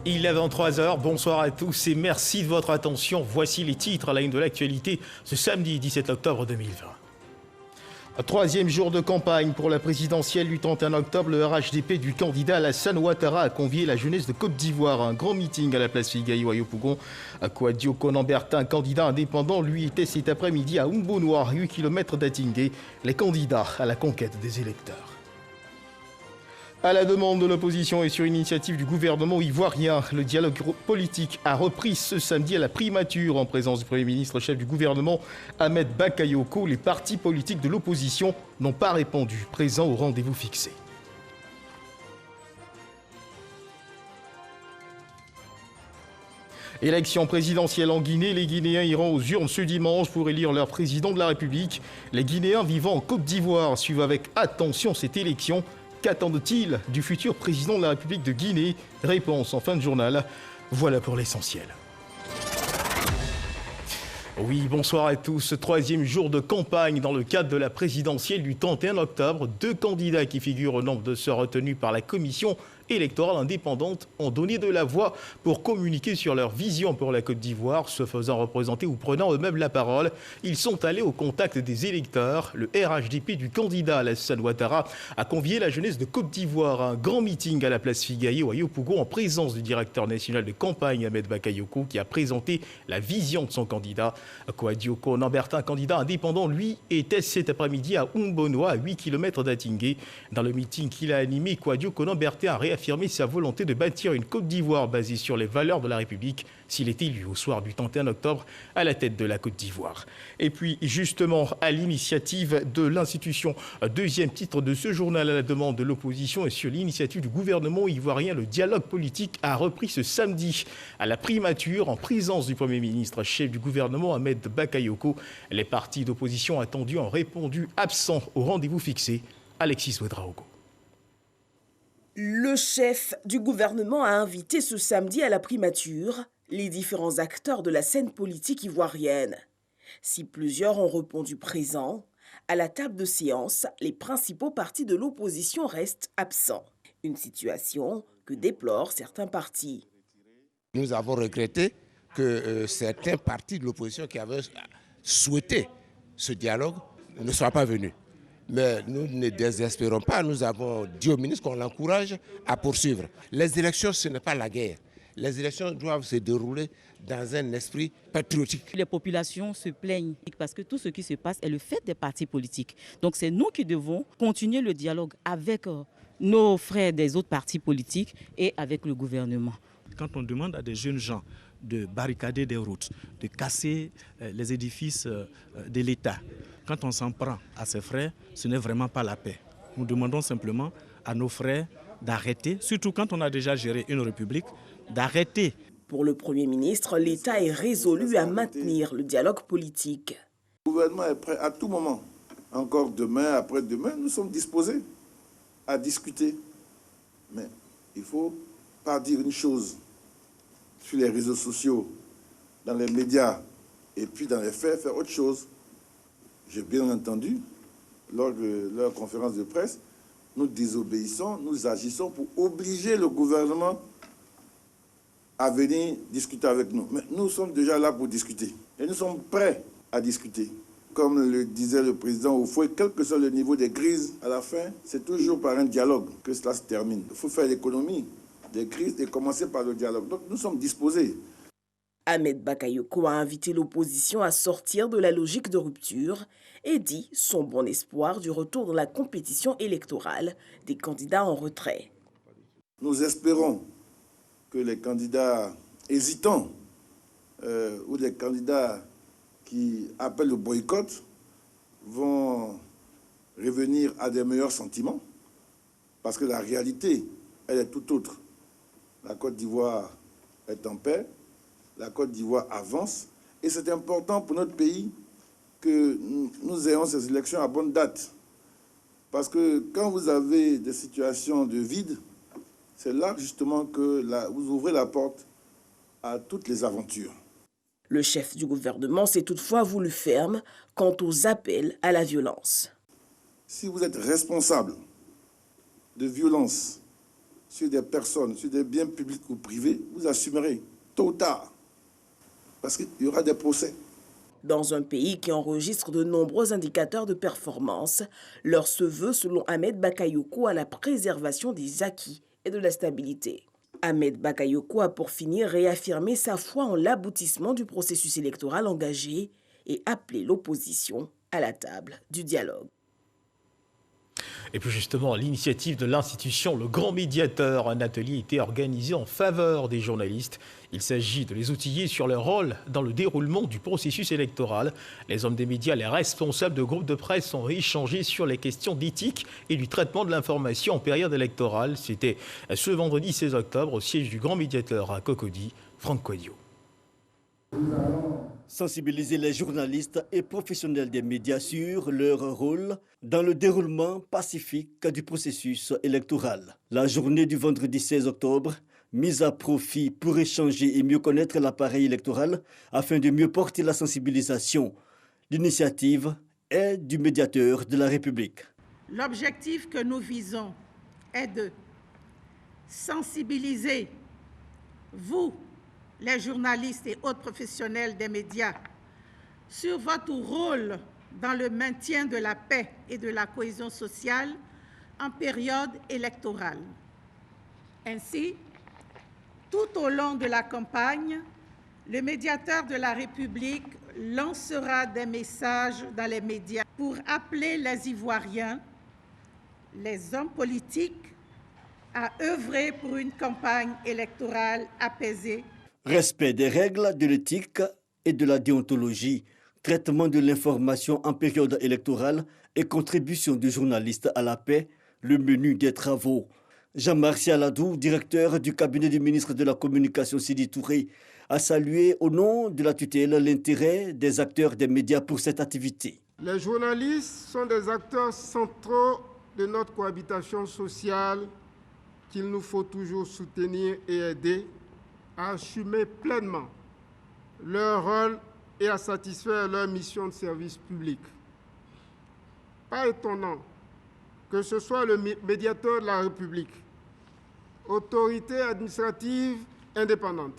Il est 23 h, bonsoir à tous et merci de votre attention. Voici les titres à la une de l'actualité ce samedi 17 octobre 2020. Troisième jour de campagne pour la présidentielle du 31 octobre, le RHDP du candidat Alassane Ouattara a convié la jeunesse de Côte d'Ivoire à un grand meeting à la place Figayo à Yopougon. Kouadio Konan-Bertin, candidat indépendant, lui était cet après-midi à Umbonoa, 8 km d'Atingué, les candidats à la conquête des électeurs. À la demande de l'opposition et sur initiative du gouvernement ivoirien, le dialogue politique a repris ce samedi à la primature en présence du Premier ministre chef du gouvernement Ahmed Bakayoko. Les partis politiques de l'opposition n'ont pas répondu, présents au rendez-vous fixé. Élection présidentielle en Guinée, les Guinéens iront aux urnes ce dimanche pour élire leur président de la République. Les Guinéens vivant en Côte d'Ivoire suivent avec attention cette élection. Qu'attendent-ils du futur président de la République de Guinée? Réponse en fin de journal. Voilà pour l'essentiel. Oui, bonsoir à tous. Troisième jour de campagne dans le cadre de la présidentielle du 31 octobre. Deux candidats qui figurent au nombre de ceux retenus par la commission électorale indépendante ont donné de la voix pour communiquer sur leur vision pour la Côte d'Ivoire, se faisant représenter ou prenant eux-mêmes la parole. Ils sont allés au contact des électeurs. Le RHDP du candidat Alassane Ouattara a convié la jeunesse de Côte d'Ivoire à un grand meeting à la place Figayo à Yopougon en présence du directeur national de campagne Ahmed Bakayoko qui a présenté la vision de son candidat. Kouadio Konan-Bertin, candidat indépendant, lui, était cet après-midi à Umbonoa, à 8 km d'Atingué. Dans le meeting qu'il a animé, Kouadio Konan-Bertin a réaffirmé sa volonté de bâtir une Côte d'Ivoire basée sur les valeurs de la République s'il est élu au soir du 31 octobre à la tête de la Côte d'Ivoire. Et puis, justement, à l'initiative de l'institution, deuxième titre de ce journal à la demande de l'opposition et sur l'initiative du gouvernement ivoirien, le dialogue politique a repris ce samedi à la primature en présence du Premier ministre chef du gouvernement Ahmed Bakayoko. Les partis d'opposition attendus ont répondu absents au rendez-vous fixé. Alexis Ouedraogo. Le chef du gouvernement a invité ce samedi à la primature les différents acteurs de la scène politique ivoirienne. Si plusieurs ont répondu présents, à la table de séance, les principaux partis de l'opposition restent absents. Une situation que déplorent certains partis. Nous avons regretté que certains partis de l'opposition qui avaient souhaité ce dialogue ne soient pas venus. Mais nous ne désespérons pas, nous avons dit au ministre qu'on l'encourage à poursuivre. Les élections, ce n'est pas la guerre. Les élections doivent se dérouler dans un esprit patriotique. Les populations se plaignent parce que tout ce qui se passe est le fait des partis politiques. Donc c'est nous qui devons continuer le dialogue avec nos frères des autres partis politiques et avec le gouvernement. Quand on demande à des jeunes gens de barricader des routes, de casser les édifices de l'État, quand on s'en prend à ses frères, ce n'est vraiment pas la paix. Nous demandons simplement à nos frères d'arrêter, surtout quand on a déjà géré une république, d'arrêter. Pour le Premier ministre, l'État est résolu à maintenir le dialogue politique. Le gouvernement est prêt à tout moment. Encore demain, après-demain, nous sommes disposés à discuter. Mais il ne faut pas dire une chose sur les réseaux sociaux, dans les médias, et puis dans les faits, faire autre chose. J'ai bien entendu, lors de leur conférence de presse, nous désobéissons, nous agissons pour obliger le gouvernement à venir discuter avec nous. Mais nous sommes déjà là pour discuter. Et nous sommes prêts à discuter. Comme le disait le président Oufoué, quel que soit le niveau des crises, à la fin, c'est toujours par un dialogue que cela se termine. Il faut faire l'économie des crises et commencer par le dialogue. Donc nous sommes disposés. Ahmed Bakayoko a invité l'opposition à sortir de la logique de rupture et dit son bon espoir du retour dans la compétition électorale des candidats en retrait. Nous espérons que les candidats hésitants ou les candidats qui appellent le boycott vont revenir à des meilleurs sentiments parce que la réalité, elle est tout autre. La Côte d'Ivoire est en paix. La Côte d'Ivoire avance et c'est important pour notre pays que nous ayons ces élections à bonne date. Parce que quand vous avez des situations de vide, c'est là justement que vous ouvrez la porte à toutes les aventures. Le chef du gouvernement s'est toutefois voulu ferme quant aux appels à la violence. Si vous êtes responsable de violence sur des personnes, sur des biens publics ou privés, vous assumerez tôt ou tard. Parce qu'il y aura des procès. Dans un pays qui enregistre de nombreux indicateurs de performance, leur se veut, selon Ahmed Bakayoko, à la préservation des acquis et de la stabilité. Ahmed Bakayoko a pour finir réaffirmé sa foi en l'aboutissement du processus électoral engagé et appelé l'opposition à la table du dialogue. Et puis justement, à l'initiative de l'institution Le Grand Médiateur, un atelier a été organisé en faveur des journalistes. Il s'agit de les outiller sur leur rôle dans le déroulement du processus électoral. Les hommes des médias, les responsables de groupes de presse ont échangé sur les questions d'éthique et du traitement de l'information en période électorale. C'était ce vendredi 16 octobre au siège du Grand Médiateur à Cocody. Franck Quadio. Sensibiliser les journalistes et professionnels des médias sur leur rôle dans le déroulement pacifique du processus électoral. La journée du vendredi 16 octobre, mise à profit pour échanger et mieux connaître l'appareil électoral afin de mieux porter la sensibilisation. L'initiative est du médiateur de la République. L'objectif que nous visons est de sensibiliser vous, les journalistes et autres professionnels des médias, sur votre rôle dans le maintien de la paix et de la cohésion sociale en période électorale. Ainsi, tout au long de la campagne, le médiateur de la République lancera des messages dans les médias pour appeler les Ivoiriens, les hommes politiques, à œuvrer pour une campagne électorale apaisée. Respect des règles de l'éthique et de la déontologie, traitement de l'information en période électorale et contribution du journaliste à la paix, le menu des travaux. Jean-Martial Adou, directeur du cabinet du ministre de la Communication Sidi Touré, a salué au nom de la tutelle l'intérêt des acteurs des médias pour cette activité. Les journalistes sont des acteurs centraux de notre cohabitation sociale qu'il nous faut toujours soutenir et aider à assumer pleinement leur rôle et à satisfaire leur mission de service public. Pas étonnant que ce soit le médiateur de la République, autorité administrative indépendante,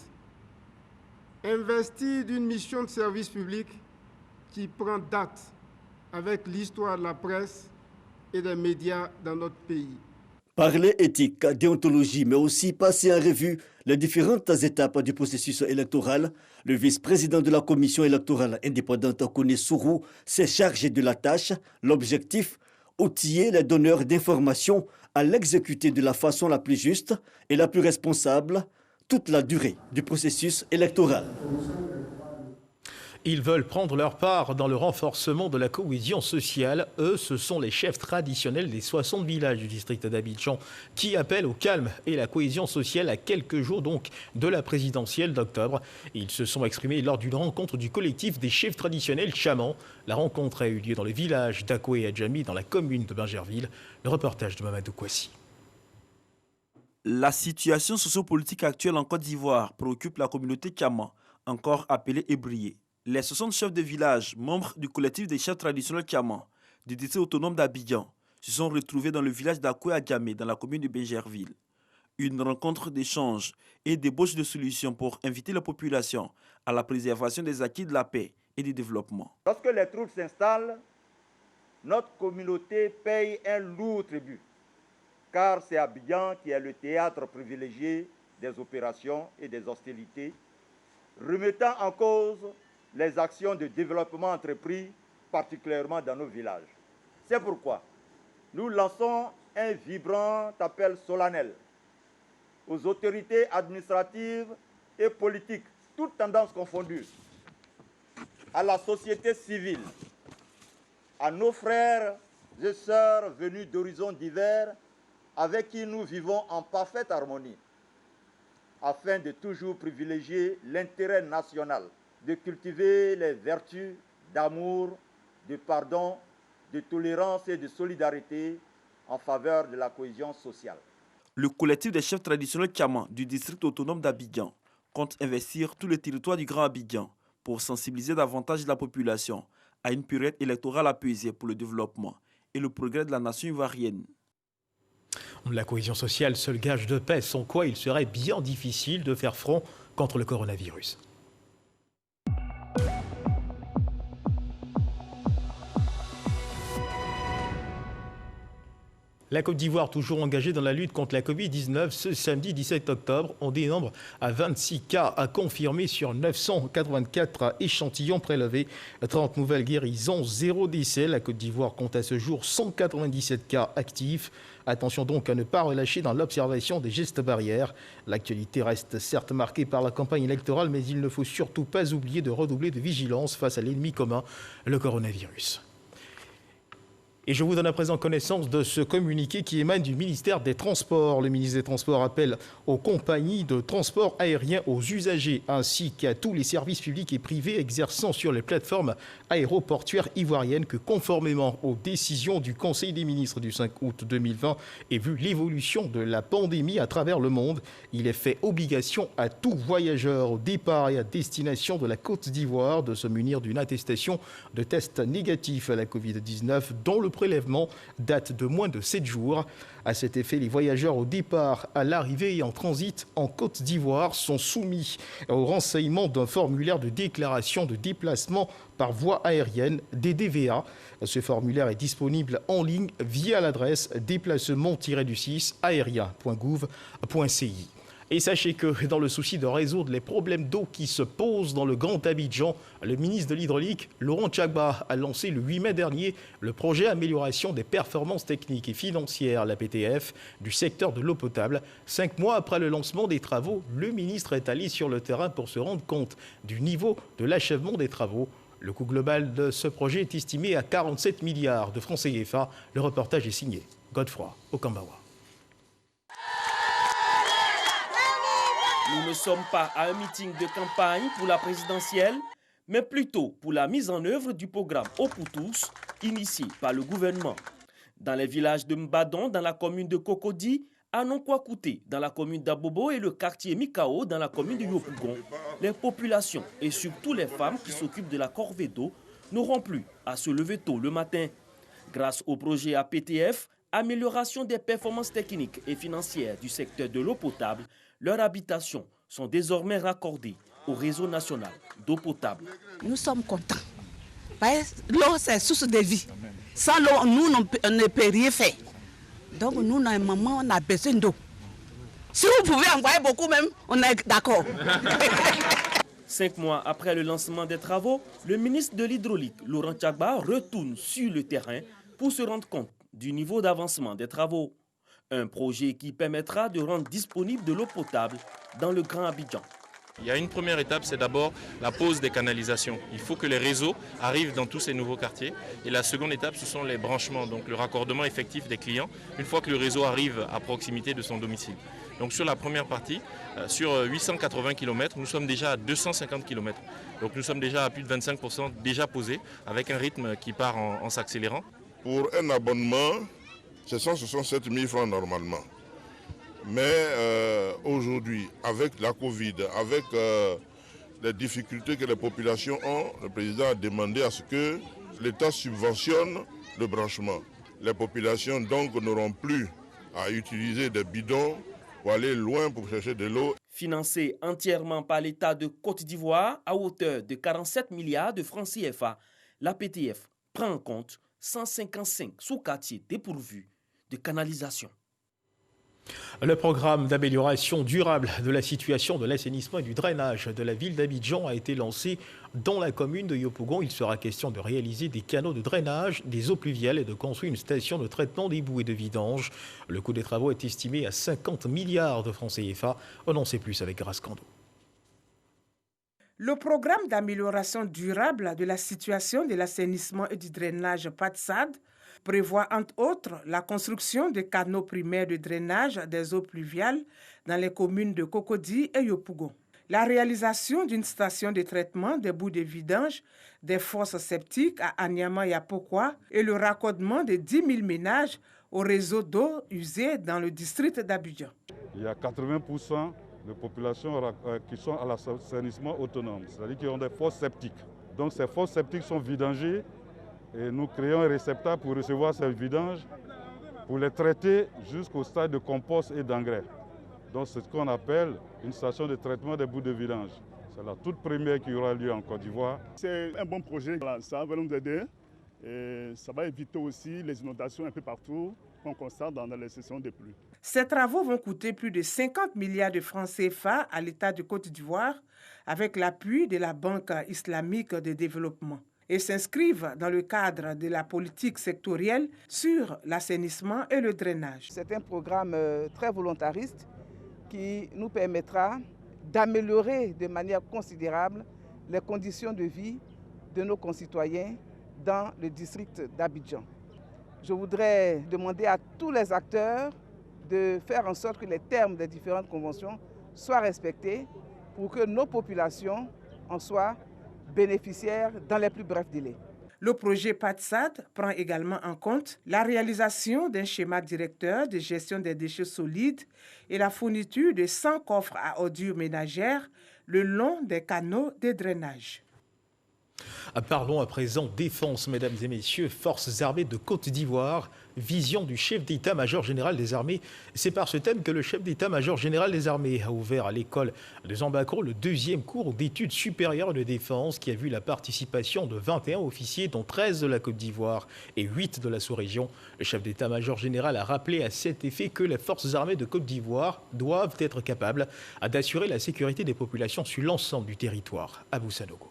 investi d'une mission de service public qui prend date avec l'histoire de la presse et des médias dans notre pays. Parler éthique, déontologie, mais aussi passer en revue les différentes étapes du processus électoral, le vice-président de la commission électorale indépendante, Koné Sourou, s'est chargé de la tâche. L'objectif, outiller les donneurs d'informations à l'exécuter de la façon la plus juste et la plus responsable toute la durée du processus électoral. Ils veulent prendre leur part dans le renforcement de la cohésion sociale. Eux, ce sont les chefs traditionnels des 60 villages du district d'Abidjan qui appellent au calme et la cohésion sociale à quelques jours donc de la présidentielle d'octobre. Ils se sont exprimés lors d'une rencontre du collectif des chefs traditionnels chamans. La rencontre a eu lieu dans le village d'Akoué Adjami, dans la commune de Bingerville. Le reportage de Mamadou Kouassi. La situation sociopolitique actuelle en Côte d'Ivoire préoccupe la communauté Kama, encore appelée Ébrié. Les 60 chefs de village, membres du collectif des chefs traditionnels Kiaman, du district autonome d'Abidjan, se sont retrouvés dans le village d'Akoué Adjamé, dans la commune de Bingerville. Une rencontre d'échange et d'ébauche de solutions pour inviter la population à la préservation des acquis de la paix et du développement. Lorsque les troubles s'installent, notre communauté paye un lourd tribut, car c'est Abidjan qui est le théâtre privilégié des opérations et des hostilités, remettant en cause les actions de développement entreprises, particulièrement dans nos villages. C'est pourquoi nous lançons un vibrant appel solennel aux autorités administratives et politiques, toutes tendances confondues, à la société civile, à nos frères et sœurs venus d'horizons divers avec qui nous vivons en parfaite harmonie, afin de toujours privilégier l'intérêt national, de cultiver les vertus d'amour, de pardon, de tolérance et de solidarité en faveur de la cohésion sociale. Le collectif des chefs traditionnels Kiaman du district autonome d'Abidjan compte investir tout le territoire du Grand Abidjan pour sensibiliser davantage la population à une période électorale apaisée pour le développement et le progrès de la nation ivoirienne. La cohésion sociale, seul gage de paix, sans quoi il serait bien difficile de faire front contre le coronavirus. La Côte d'Ivoire, toujours engagée dans la lutte contre la Covid-19, ce samedi 17 octobre, on dénombre à 26 cas à confirmer sur 984 échantillons prélevés, 30 nouvelles guérisons, 0 décès. La Côte d'Ivoire compte à ce jour 197 cas actifs. Attention donc à ne pas relâcher dans l'observation des gestes barrières. L'actualité reste certes marquée par la campagne électorale, mais il ne faut surtout pas oublier de redoubler de vigilance face à l'ennemi commun, le coronavirus. Et je vous donne à présent connaissance de ce communiqué qui émane du ministère des Transports. Le ministre des Transports appelle aux compagnies de transport aérien, aux usagers ainsi qu'à tous les services publics et privés exerçant sur les plateformes aéroportuaires ivoiriennes que conformément aux décisions du Conseil des ministres du 5 août 2020 et vu l'évolution de la pandémie à travers le monde, il est fait obligation à tout voyageur au départ et à destination de la Côte d'Ivoire de se munir d'une attestation de test négatif à la Covid-19 dont le prélèvement date de moins de 7 jours. À cet effet, les voyageurs au départ, à l'arrivée et en transit en Côte d'Ivoire sont soumis au renseignement d'un formulaire de déclaration de déplacement par voie aérienne, DDVA. Ce formulaire est disponible en ligne via l'adresse déplacement-du6 aérien.gouv.ci. Et sachez que dans le souci de résoudre les problèmes d'eau qui se posent dans le Grand Abidjan, le ministre de l'Hydraulique, Laurent Tchagba, a lancé le 8 mai dernier le projet Amélioration des performances techniques et financières, la PTF, du secteur de l'eau potable. 5 mois après le lancement des travaux, le ministre est allé sur le terrain pour se rendre compte du niveau de l'achèvement des travaux. Le coût global de ce projet est estimé à 47 milliards de francs CFA. Le reportage est signé Godefroy Okambawa. Nous ne sommes pas à un meeting de campagne pour la présidentielle, mais plutôt pour la mise en œuvre du programme Eau pour tous, initié par le gouvernement. Dans les villages de Mbadon, dans la commune de Cocody, à Nonkwa-Kouté, dans la commune d'Abobo et le quartier Mikao, dans la commune de Yopougon, les populations et surtout les femmes qui s'occupent de la corvée d'eau n'auront plus à se lever tôt le matin. Grâce au projet APTF, amélioration des performances techniques et financières du secteur de l'eau potable, leurs habitations sont désormais raccordées au réseau national d'eau potable. Nous sommes contents. L'eau, c'est source de vie. Sans l'eau, nous, on ne peut rien faire. Donc, nous, normalement, on a besoin d'eau. Si vous pouvez envoyer beaucoup même, on est d'accord. 5 mois après le lancement des travaux, le ministre de l'Hydraulique, Laurent Tchagba, retourne sur le terrain pour se rendre compte du niveau d'avancement des travaux. Un projet qui permettra de rendre disponible de l'eau potable dans le Grand Abidjan. Il y a une première étape, c'est d'abord la pose des canalisations. Il faut que les réseaux arrivent dans tous ces nouveaux quartiers. Et la seconde étape, ce sont les branchements, donc le raccordement effectif des clients, une fois que le réseau arrive à proximité de son domicile. Donc sur la première partie, sur 880 km, nous sommes déjà à 250 km. Donc nous sommes déjà à plus de 25% déjà posés, avec un rythme qui part en s'accélérant. Pour un abonnement, c'est 167 000 francs normalement. Mais aujourd'hui, avec la Covid, avec les difficultés que les populations ont, le président a demandé à ce que l'État subventionne le branchement. Les populations donc n'auront plus à utiliser des bidons pour aller loin pour chercher de l'eau. Financé entièrement par l'État de Côte d'Ivoire à hauteur de 47 milliards de francs CFA, la PTF prend en compte 155 sous-quartiers dépourvus de canalisation. Le programme d'amélioration durable de la situation de l'assainissement et du drainage de la ville d'Abidjan a été lancé dans la commune de Yopougon. Il sera question de réaliser des canaux de drainage des eaux pluviales et de construire une station de traitement des boues et de vidange. Le coût des travaux est estimé à 50 milliards de francs CFA. On en sait plus avec Grace Kando. Le programme d'amélioration durable de la situation de l'assainissement et du drainage PATSAD prévoit entre autres la construction de canaux primaires de drainage des eaux pluviales dans les communes de Cocody et Yopougon, la réalisation d'une station de traitement des boues de vidange des fosses septiques à Anyama et à Pokwa et le raccordement de 10 000 ménages au réseau d'eau usée dans le district d'Abidjan. Il y a 80% de populations qui sont à l'assainissement autonome, c'est-à-dire qui ont des fosses septiques. Donc ces fosses septiques sont vidangées et nous créons un réceptacle pour recevoir ces vidanges pour les traiter jusqu'au stade de compost et d'engrais. Donc c'est ce qu'on appelle une station de traitement des boues de vidange. C'est la toute première qui aura lieu en Côte d'Ivoire. C'est un bon projet, ça va nous aider. Et ça va éviter aussi les inondations un peu partout qu'on constate dans les saisons de pluie. Ces travaux vont coûter plus de 50 milliards de francs CFA à l'État de Côte d'Ivoire avec l'appui de la Banque islamique de développement et s'inscrivent dans le cadre de la politique sectorielle sur l'assainissement et le drainage. C'est un programme très volontariste qui nous permettra d'améliorer de manière considérable les conditions de vie de nos concitoyens dans le district d'Abidjan. Je voudrais demander à tous les acteurs de faire en sorte que les termes des différentes conventions soient respectés pour que nos populations en soient bénéficiaires dans les plus brefs délais. Le projet PATSAD prend également en compte la réalisation d'un schéma directeur de gestion des déchets solides et la fourniture de 100 coffres à ordures ménagères le long des canaux de drainage. Parlons à présent défense, mesdames et messieurs, forces armées de Côte d'Ivoire, vision du chef d'état-major général des armées. C'est par ce thème que le chef d'état-major général des armées a ouvert à l'école de Zambakro le 2e cours d'études supérieures de défense qui a vu la participation de 21 officiers, dont 13 de la Côte d'Ivoire et 8 de la sous-région. Le chef d'état-major général a rappelé à cet effet que les forces armées de Côte d'Ivoire doivent être capables d'assurer la sécurité des populations sur l'ensemble du territoire. Abou Sanogo.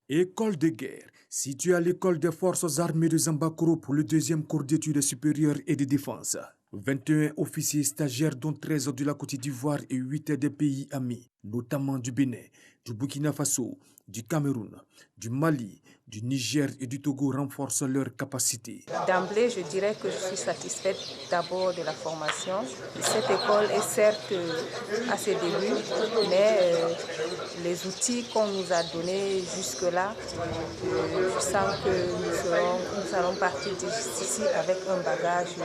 École de guerre, située à l'école des forces armées de Zambakro pour le 2e cours d'études supérieures et de défense. 21 officiers stagiaires dont 13 de la Côte d'Ivoire et 8 des pays amis, notamment du Bénin, du Burkina Faso, du Cameroun, du Mali, du Niger et du Togo renforcent leurs capacités. D'emblée, je dirais que je suis satisfaite d'abord de la formation. Cette école est certes à ses débuts, mais les outils qu'on nous a donnés jusque-là, je sens que nous allons partir d'ici avec un bagage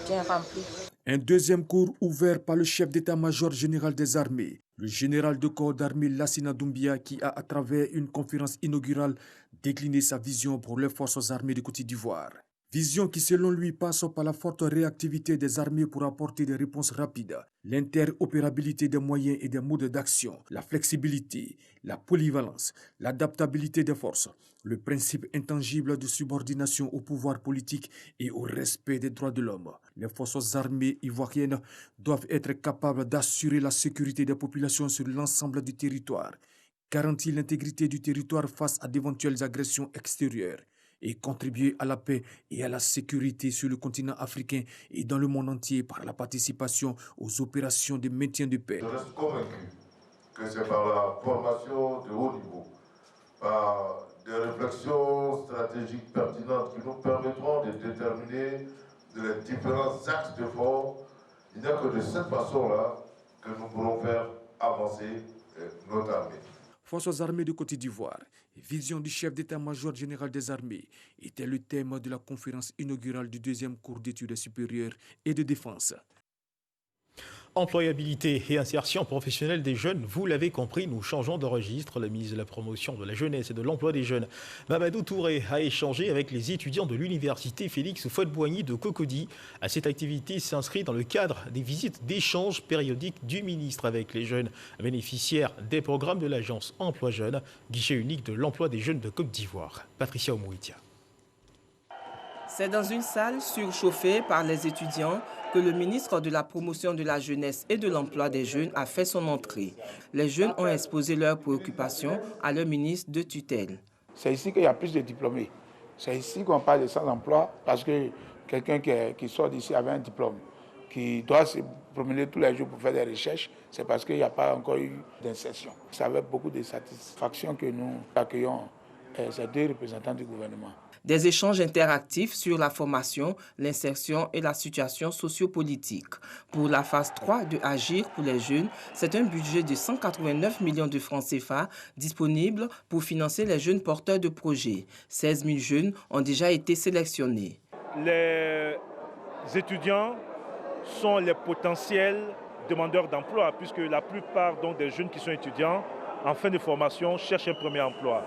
bien rempli. Un 2e cours ouvert par le chef d'état-major général des armées, le général de corps d'armée Lassina Doumbia, qui a, à travers une conférence inaugurale, décliné sa vision pour les forces armées de Côte d'Ivoire. Vision qui, selon lui, passe par la forte réactivité des armées pour apporter des réponses rapides, l'interopérabilité des moyens et des modes d'action, la flexibilité, la polyvalence, l'adaptabilité des forces, le principe intangible de subordination au pouvoir politique et au respect des droits de l'homme. Les forces armées ivoiriennes doivent être capables d'assurer la sécurité des populations sur l'ensemble du territoire, garantir l'intégrité du territoire face à d'éventuelles agressions extérieures, et contribuer à la paix et à la sécurité sur le continent africain et dans le monde entier par la participation aux opérations de maintien de paix. Je reste convaincu que c'est par la formation de haut niveau, par des réflexions stratégiques pertinentes qui nous permettront de déterminer les différents axes d'effort. Il n'y a que de cette façon-là que nous pourrons faire avancer notre armée. Forces armées de Côte d'Ivoire, vision du chef d'état-major général des armées, était le thème de la conférence inaugurale du 2e cours d'études supérieures et de défense. Employabilité et insertion professionnelle des jeunes, vous l'avez compris, nous changeons de registre. La ministre de la Promotion de la Jeunesse et de l'Emploi des Jeunes, Mamadou Touré, a échangé avec les étudiants de l'université Félix Houphouët-Boigny de Cocody. Cette activité s'inscrit dans le cadre des visites d'échange périodiques du ministre avec les jeunes bénéficiaires des programmes de l'agence Emploi Jeunes, guichet unique de l'emploi des jeunes de Côte d'Ivoire. Patricia Omouitia. C'est dans une salle surchauffée par les étudiants que le ministre de la Promotion de la Jeunesse et de l'Emploi des Jeunes a fait son entrée. Les jeunes ont exposé leurs préoccupations à leur ministre de tutelle. C'est ici qu'il y a plus de diplômés. C'est ici qu'on parle de sans-emploi parce que quelqu'un qui sort d'ici avec un diplôme, qui doit se promener tous les jours pour faire des recherches, c'est parce qu'il n'y a pas encore eu d'insertion. C'est avec beaucoup de satisfaction que nous accueillons ces 2 représentants du gouvernement. Des échanges interactifs sur la formation, l'insertion et la situation sociopolitique. Pour la phase 3 de Agir pour les jeunes, c'est un budget de 189 millions de francs CFA disponible pour financer les jeunes porteurs de projets. 16 000 jeunes ont déjà été sélectionnés. Les étudiants sont les potentiels demandeurs d'emploi puisque la plupart des jeunes qui sont étudiants en fin de formation cherchent un premier emploi.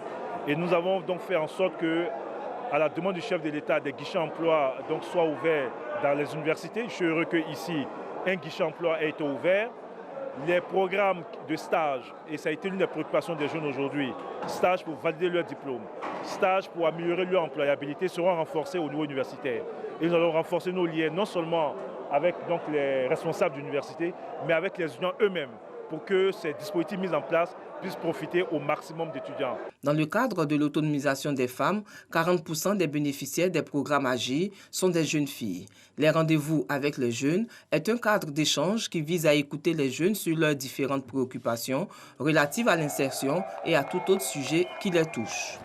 Et nous avons donc fait en sorte que à la demande du chef de l'État, des guichets emploi donc, soient ouverts dans les universités. Je suis heureux qu'ici, un guichet emploi ait été ouvert. Les programmes de stage, et ça a été l'une des préoccupations des jeunes aujourd'hui, stage pour valider leur diplôme, stage pour améliorer leur employabilité, seront renforcés au niveau universitaire. Et nous allons renforcer nos liens non seulement avec donc, les responsables d'université, mais avec les étudiants eux-mêmes, pour que ces dispositifs mis en place puissent profiter au maximum d'étudiants. Dans le cadre de l'autonomisation des femmes, 40% des bénéficiaires des programmes AGIR sont des jeunes filles. Les rendez-vous avec les jeunes est un cadre d'échange qui vise à écouter les jeunes sur leurs différentes préoccupations relatives à l'insertion et à tout autre sujet qui les touche.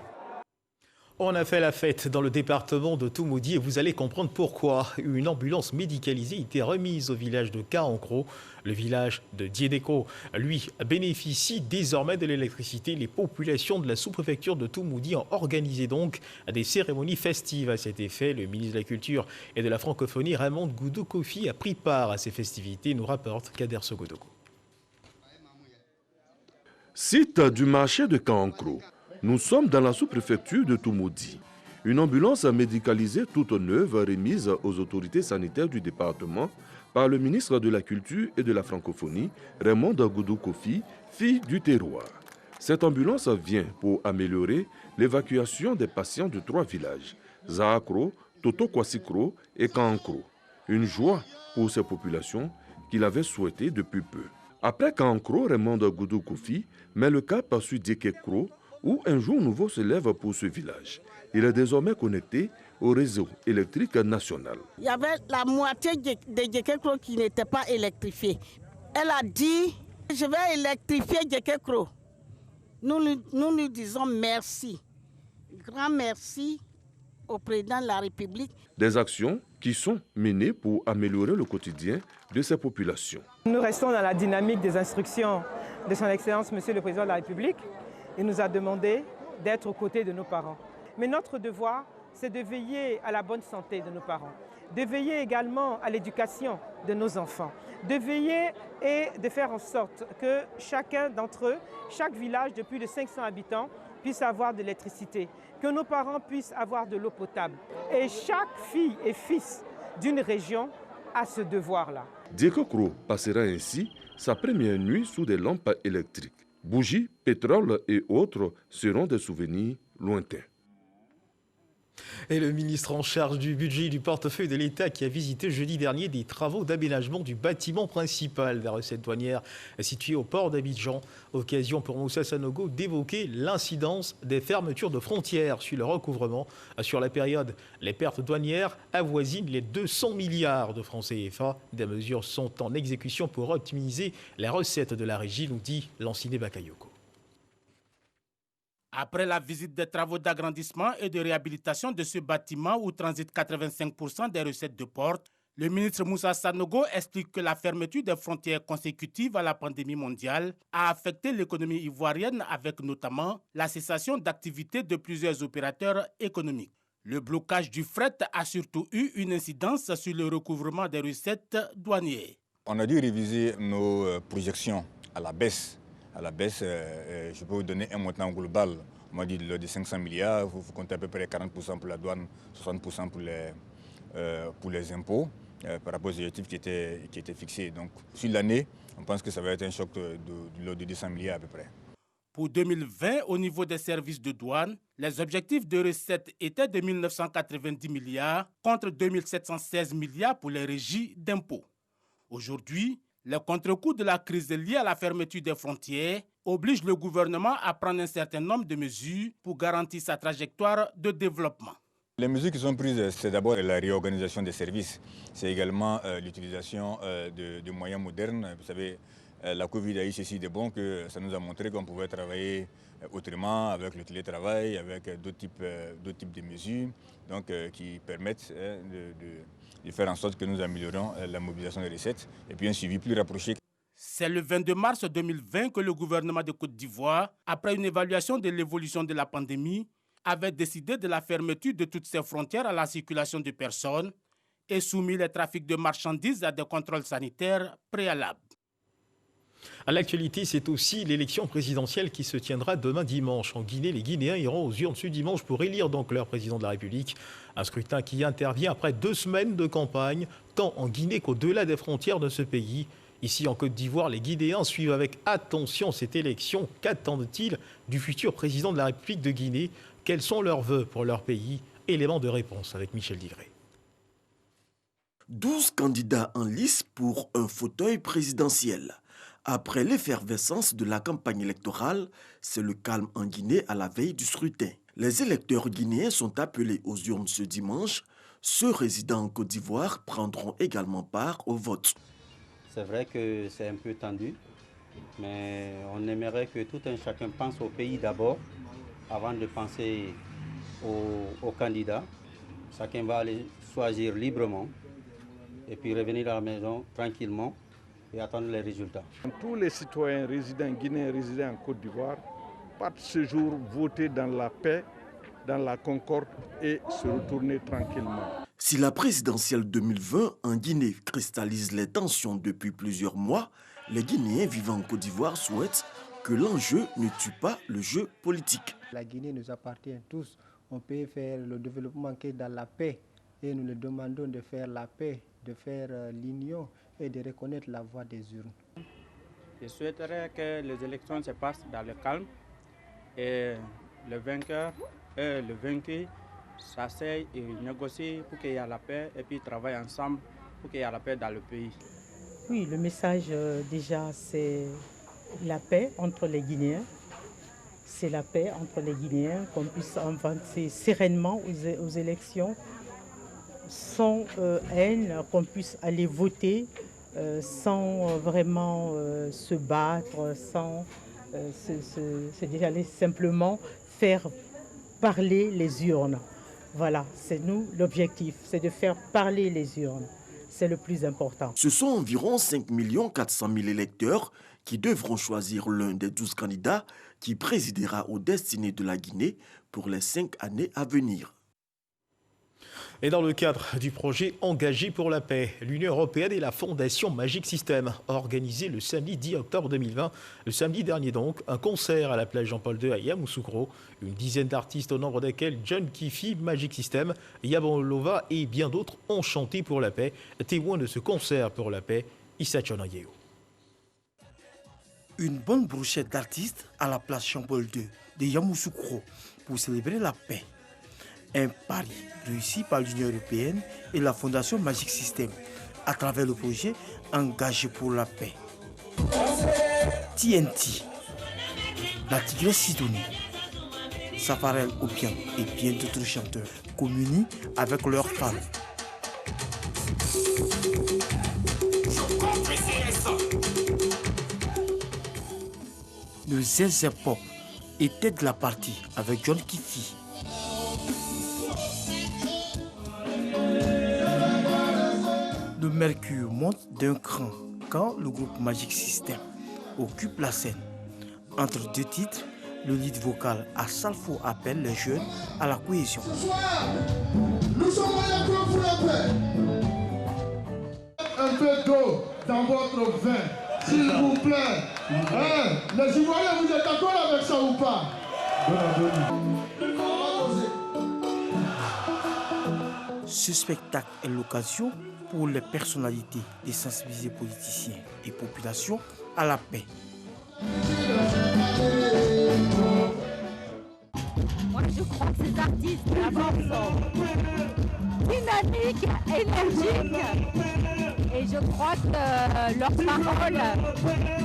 On a fait la fête dans le département de Toumoudi et vous allez comprendre pourquoi. Une ambulance médicalisée a été remise au village de Kankro. Le village de Diedeko, lui, bénéficie désormais de l'électricité. Les populations de la sous-préfecture de Toumoudi ont organisé donc des cérémonies festives à cet effet. Le ministre de la Culture et de la Francophonie, Raymond Goudou Kofi, a pris part à ces festivités, nous rapporte Kader Sogodoko. Site du marché de Kankro. Nous sommes dans la sous-préfecture de Toumoudi. Une ambulance médicalisée toute neuve remise aux autorités sanitaires du département par le ministre de la Culture et de la Francophonie, Raymond Goudou Kofi, fille du terroir. Cette ambulance vient pour améliorer l'évacuation des patients de 3 villages, Zaakro, Toto Kwasikro et Kankro. Une joie pour ces populations qu'il avait souhaité depuis peu. Après Kankro, Raymond Goudou Kofi met le cap sur Diekekro, où un jour nouveau se lève pour ce village. Il est désormais connecté au réseau électrique national. Il y avait la moitié de Diekekro qui n'était pas électrifiée. Elle a dit, je vais électrifier Diekekro. Nous lui disons merci. Grand merci au président de la République. Des actions qui sont menées pour améliorer le quotidien de ces populations. Nous restons dans la dynamique des instructions de son Excellence, Monsieur le Président de la République. Il nous a demandé d'être aux côtés de nos parents. Mais notre devoir, c'est de veiller à la bonne santé de nos parents, de veiller également à l'éducation de nos enfants, de veiller et de faire en sorte que chacun d'entre eux, chaque village de plus de 500 habitants, puisse avoir de l'électricité, que nos parents puissent avoir de l'eau potable. Et chaque fille et fils d'une région a ce devoir-là. Diekekro passera ainsi sa première nuit sous des lampes électriques. Bougies, pétrole et autres seront des souvenirs lointains. Et le ministre en charge du budget et du portefeuille de l'État qui a visité jeudi dernier des travaux d'aménagement du bâtiment principal des recettes douanières situé au port d'Abidjan. Occasion pour Moussa Sanogo d'évoquer l'incidence des fermetures de frontières sur le recouvrement. Sur la période, les pertes douanières avoisinent les 200 milliards de francs CFA. Des mesures sont en exécution pour optimiser les recettes de la régie, nous dit Lanciné Bakayoko. Après la visite des travaux d'agrandissement et de réhabilitation de ce bâtiment où transitent 85% des recettes de port, le ministre Moussa Sanogo explique que la fermeture des frontières consécutives à la pandémie mondiale a affecté l'économie ivoirienne avec notamment la cessation d'activité de plusieurs opérateurs économiques. Le blocage du fret a surtout eu une incidence sur le recouvrement des recettes douanières. On a dû réviser nos projections à la baisse. Je peux vous donner un montant global. On m'a dit de 500 milliards, vous comptez à peu près 40% pour la douane, 60% pour les impôts, par rapport aux objectifs qui étaient fixés. Donc, sur l'année, on pense que ça va être un choc de l'ordre de 200 milliards à peu près. Pour 2020, au niveau des services de douane, les objectifs de recettes étaient de 1 990 milliards contre 2 716 milliards pour les régies d'impôts. Aujourd'hui, le contre-coup de la crise liée à la fermeture des frontières oblige le gouvernement à prendre un certain nombre de mesures pour garantir sa trajectoire de développement. Les mesures qui sont prises, c'est d'abord la réorganisation des services. C'est également l'utilisation de moyens modernes. Vous savez, la Covid a eu ceci de bon que ça nous a montré qu'on pouvait travailler autrement avec le télétravail, avec d'autres types de mesures donc, qui permettent de faire en sorte que nous améliorons la mobilisation des recettes et puis un suivi plus rapproché. C'est le 22 mars 2020 que le gouvernement de Côte d'Ivoire, après une évaluation de l'évolution de la pandémie, avait décidé de la fermeture de toutes ses frontières à la circulation de personnes et soumis les trafics de marchandises à des contrôles sanitaires préalables. À l'actualité, c'est aussi l'élection présidentielle qui se tiendra demain dimanche. En Guinée, les Guinéens iront aux urnes ce dimanche pour élire donc leur président de la République. Un scrutin qui intervient après 2 semaines de campagne, tant en Guinée qu'au-delà des frontières de ce pays. Ici, en Côte d'Ivoire, les Guinéens suivent avec attention cette élection. Qu'attendent-ils du futur président de la République de Guinée? Quels sont leurs vœux pour leur pays? Élément de réponse avec Michel Digré. 12 candidats en lice pour un fauteuil présidentiel. Après l'effervescence de la campagne électorale, c'est le calme en Guinée à la veille du scrutin. Les électeurs guinéens sont appelés aux urnes ce dimanche. Ceux résidant en Côte d'Ivoire prendront également part au vote. C'est vrai que c'est un peu tendu, mais on aimerait que tout un chacun pense au pays d'abord, avant de penser aux candidats. Chacun va aller choisir librement et puis revenir à la maison tranquillement et attendre les résultats. Tous les citoyens résidents guinéens résidant en Côte d'Ivoire partent ce jour voter dans la paix, dans la concorde et se retourner tranquillement. Si la présidentielle 2020 en Guinée cristallise les tensions depuis plusieurs mois, les Guinéens vivant en Côte d'Ivoire souhaitent que l'enjeu ne tue pas le jeu politique. La Guinée nous appartient tous. On peut faire le développement que dans la paix et nous le demandons de faire la paix, de faire l'union et de reconnaître la voix des urnes. Je souhaiterais que les élections se passent dans le calme et le vainqueur et le vaincu s'asseyent et négocient pour qu'il y ait la paix et puis travaillent ensemble pour qu'il y ait la paix dans le pays. Oui, le message déjà c'est la paix entre les Guinéens. C'est la paix entre les Guinéens, qu'on puisse avancer sereinement aux élections, sans haine, qu'on puisse aller voter sans vraiment se battre, sans déjà aller simplement faire parler les urnes. Voilà, c'est nous l'objectif, c'est de faire parler les urnes. C'est le plus important. Ce sont environ 5 400 000 électeurs qui devront choisir l'un des 12 candidats qui présidera aux destinées de la Guinée pour les 5 années à venir. Et dans le cadre du projet Engagé pour la paix, l'Union européenne et la Fondation Magic System ont organisé le samedi 10 octobre 2020, le samedi dernier donc, un concert à la plage Jean-Paul II à Yamoussoukro. Une dizaine d'artistes au nombre desquels John Kifi, Magic System, Yabolova et bien d'autres ont chanté pour la paix. Témoin de ce concert pour la paix, Issa Chonayeo. Une bonne brochette d'artistes à la place Jean-Paul II de Yamoussoukro pour célébrer la paix. Un pari réussi par l'Union européenne et la Fondation Magic System à travers le projet Engagé pour la paix. TNT, la Tigresse Sidonie, Safarel Obiang et bien d'autres chanteurs communient avec leurs fans. Le ZZ Pop était de la partie avec John Kifi. Le mercure monte d'un cran quand le groupe Magic System occupe la scène. Entre deux titres, le lead vocal à Salfo appelle les jeunes à la cohésion. Nous sommes pour la paix. Un peu d'eau dans votre vin, s'il vous plaît. Les Ivoiriens, vous êtes d'accord avec ça ou pas? Ce spectacle est l'occasion pour les personnalités de sensibiliser politiciens et populations à la paix. Moi, je crois que ces artistes d'abord sont dynamiques, énergiques, et je crois que leurs paroles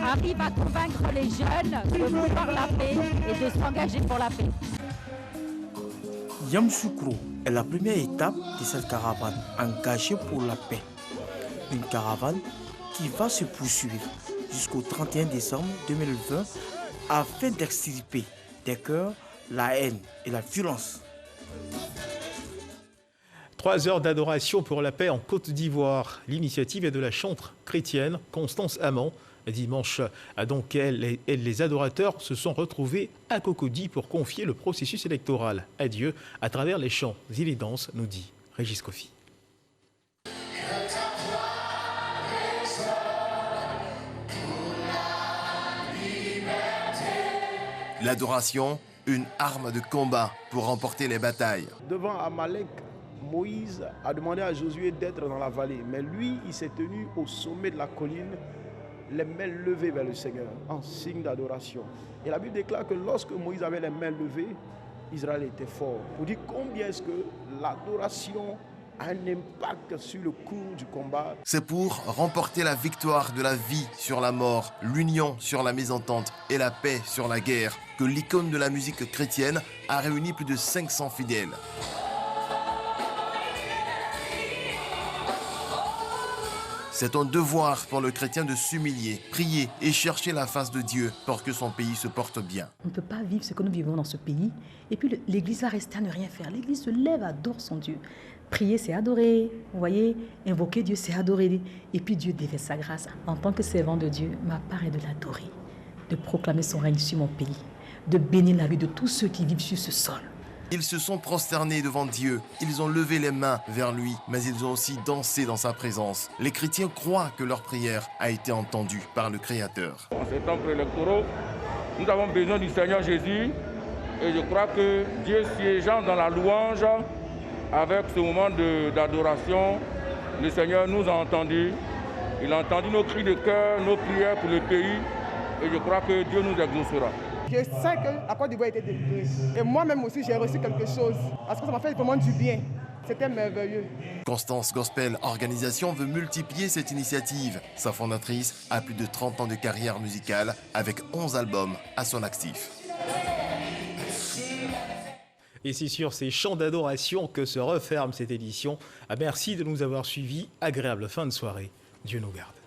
arrivent à convaincre les jeunes de vouloir la paix et de s'engager pour la paix. Yamoussoukro est la première étape de cette caravane engagée pour la paix. Une caravane qui va se poursuivre jusqu'au 31 décembre 2020 afin d'extirper des cœurs la haine et la violence. 3 heures d'adoration pour la paix en Côte d'Ivoire. L'initiative est de la chantre chrétienne Constance Amand. Dimanche, donc, elle et les adorateurs se sont retrouvés à Cocody pour confier le processus électoral à Dieu à travers les chants et les danses, nous dit Régis Kofi. L'adoration, une arme de combat pour remporter les batailles. Devant Amalek, Moïse a demandé à Josué d'être dans la vallée. Mais lui, il s'est tenu au sommet de la colline, les mains levées vers le Seigneur, en signe d'adoration. Et la Bible déclare que lorsque Moïse avait les mains levées, Israël était fort. Pour dire combien est-ce que l'adoration a un impact sur le cours du combat. C'est pour remporter la victoire de la vie sur la mort, l'union sur la mésentente et la paix sur la guerre que l'icône de la musique chrétienne a réuni plus de 500 fidèles. C'est un devoir pour le chrétien de s'humilier, prier et chercher la face de Dieu pour que son pays se porte bien. On ne peut pas vivre ce que nous vivons dans ce pays et puis l'Église va rester à ne rien faire. L'Église se lève, adore son Dieu. Prier, c'est adorer. Vous voyez, invoquer Dieu, c'est adorer. Et puis Dieu déverse sa grâce. En tant que servant de Dieu, ma part est de l'adorer, de proclamer son règne sur mon pays, de bénir la vie de tous ceux qui vivent sur ce sol. Ils se sont prosternés devant Dieu, ils ont levé les mains vers lui, mais ils ont aussi dansé dans sa présence. Les chrétiens croient que leur prière a été entendue par le Créateur. En ces temps préélectoraux, nous avons besoin du Seigneur Jésus et je crois que Dieu siégeant dans la louange, avec ce moment d'adoration, le Seigneur nous a entendus. Il a entendu nos cris de cœur, nos prières pour le pays et je crois que Dieu nous exaucera. Je sais que la Côte d'Ivoire était délivrée. Et moi-même aussi, j'ai reçu quelque chose. Parce que ça m'a fait vraiment du bien. C'était merveilleux. Constance Gospel Organisation veut multiplier cette initiative. Sa fondatrice a plus de 30 ans de carrière musicale avec 11 albums à son actif. Et c'est sur ces chants d'adoration que se referme cette édition. Merci de nous avoir suivis. Agréable fin de soirée. Dieu nous garde.